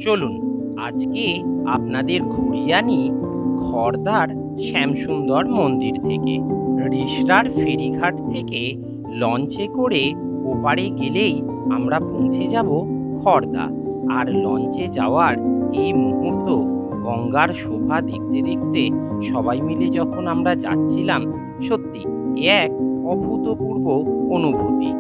চলুন আজকে আপনাদের ঘুরিয়ে আনি খড়দার শ্যামসুন্দর মন্দির থেকে। রিষড়ার ফেরিঘাট থেকে লঞ্চে করে ওপারে গেলেই আমরা পৌঁছে যাব খড়দা। আর লঞ্চে যাওয়ার এই মুহূর্ত, গঙ্গার শোভা দেখতে দেখতে সবাই মিলে যখন আমরা যাচ্ছিলাম, সত্যি এক অভূতপূর্ব অনুভূতি।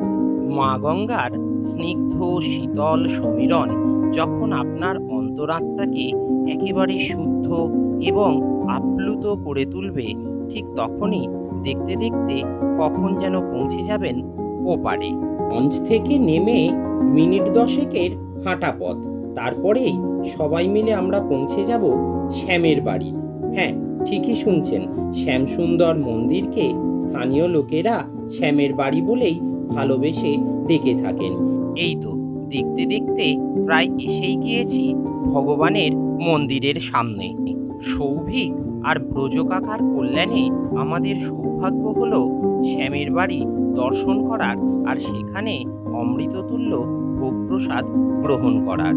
মা গঙ্গার স্নিগ্ধ শীতল সমীরণ যখন আপনার অন্তরাত্মাকে একেবারে শুদ্ধ এবং আপ্লুত করে তুলবে, ঠিক তখনই দেখতে দেখতে কখন যেন পৌঁছে যাবেন ওপারে। লঞ্চ থেকে নেমে মিনিট দশেকের হাঁটা পথ, তারপরেই সবাই মিলে আমরা পৌঁছে যাব শ্যামের বাড়ি। হ্যাঁ, ঠিকই শুনছেন, শ্যামসুন্দর মন্দিরকে স্থানীয় লোকেরা শ্যামের বাড়ি বলেই ভালোবেসে ডেকে থাকেন। এই তো দেখতে দেখতে প্রায় এসেই গিয়েছি ভগবানের মন্দিরের সামনে। সৌভিক আর ব্রজকাকার কল্যাণে আমাদের সৌভাগ্য হলো শ্যামের বাড়ি দর্শন করার আর সেখানে অমৃততুল্য ভোগ প্রসাদ গ্রহণ করার।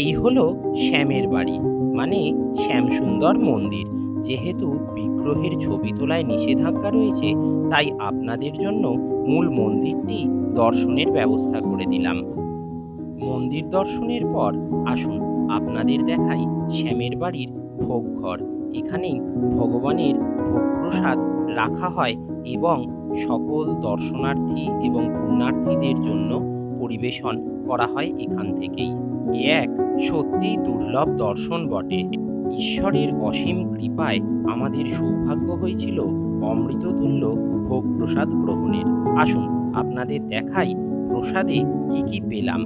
এই হলো শ্যামের বাড়ি, মানে শ্যামসুন্দর মন্দির। যেহেতু বিগ্রহের ছবি তোলায় নিষেধাজ্ঞা রয়েছে, তাই আপনাদের জন্য মূল মন্দিরটি দর্শনের ব্যবস্থা করে দিলাম। মন্দির দর্শনের পর আসুন আপনাদের দেখাই শ্যামের বাড়ির ভোগঘর। এখানেই ভগবানের ভোগ প্রসাদ রাখা হয় এবং সকল দর্শনার্থী এবং পুণ্যার্থীদের জন্য পরিবেশন করা হয় এখান থেকেই। এক সত্যিই দুর্লভ দর্শন বটে। ঈশ্বরের অসীম কৃপায় আমাদের সৌভাগ্য হয়েছিল অমৃততুল্য ভোগ প্রসাদ গ্রহণের। আসুন আপনাদের দেখাই প্রসাদে কি কি পেলাম।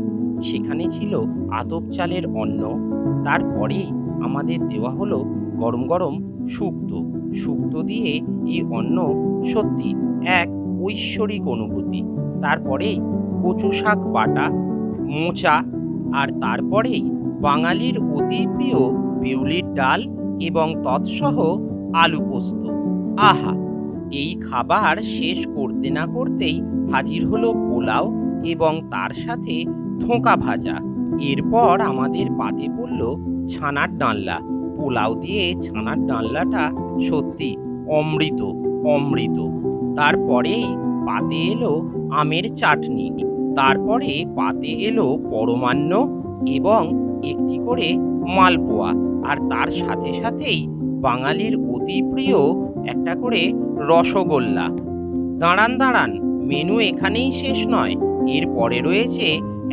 সেখানে ছিল আতপ চালের অন্ন, তারপরেই আমাদের দেওয়া হলো গরম গরম শুক্তো দিয়ে এই অন্ন সত্যি এক ঐশ্বরিক অনুভূতি। তারপরেই কচু শাক বাটা, মোচা, আর তারপরেই বাঙালির অতি প্রিয় বিউলির ডাল এবং তৎসহ আলু পোস্ত। আহা, এই খাবার শেষ করতে না করতেই হাজির হলো পোলাও এবং তার সাথে ধোঁকা ভাজা। এরপর আমাদের পাতে পড়ল ছানার ডালনা। পোলাও দিয়ে ছানার ডালনাটা সত্যি অমৃত অমৃত। তারপরেই পাতে এলো আমের চাটনি, তারপরে পাতে এলো পরমান্ন এবং একটি করে মালপোয়া, আর তার সাথে সাথেই বাঙালির অতি প্রিয় একটা করে রসগোল্লা। দাঁড়ান, মেনু এখানেই শেষ নয়, এরপরে রয়েছে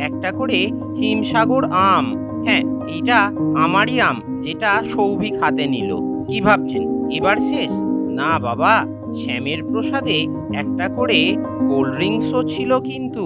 একটা করে হিমসাগর আম। হ্যাঁ, এইটা আমারই আম, যেটা সৌভিক হাতে নিল। কি ভাবছেন এবার শেষ? না বাবা, শ্যামের প্রসাদে একটা করে কোল্ড ড্রিঙ্কসও ছিল কিন্তু।